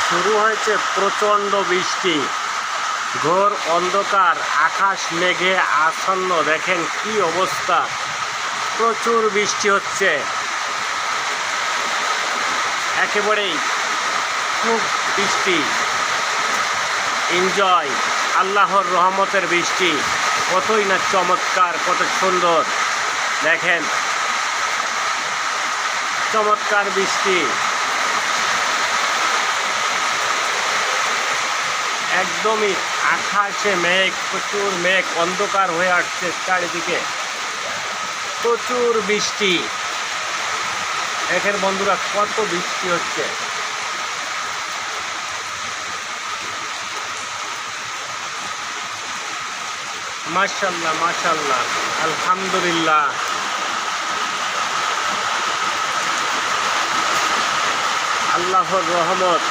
শুরু হয়েছে প্রচণ্ড বৃষ্টি, ঘোর অন্ধকার, আকাশ মেঘে আচ্ছন্ন। দেখেন কি অবস্থা, প্রচুর বৃষ্টি হচ্ছে, একেবারেই খুব বৃষ্টি। এনজয়, আল্লাহর রহমতের বৃষ্টি, কতই না চমৎকার, কত সুন্দর। দেখেন চমৎকার বৃষ্টি, একদমই আকাশে মেঘ, প্রচুর মেঘ, অন্ধকার হয়ে আসছে চারিদিকে, প্রচুর বৃষ্টি। দেখেন বন্ধুরা কত বৃষ্টি হচ্ছে। মাশাআল্লাহ মাশাআল্লাহ, আলহামদুলিল্লাহ। আল্লাহর রহমত।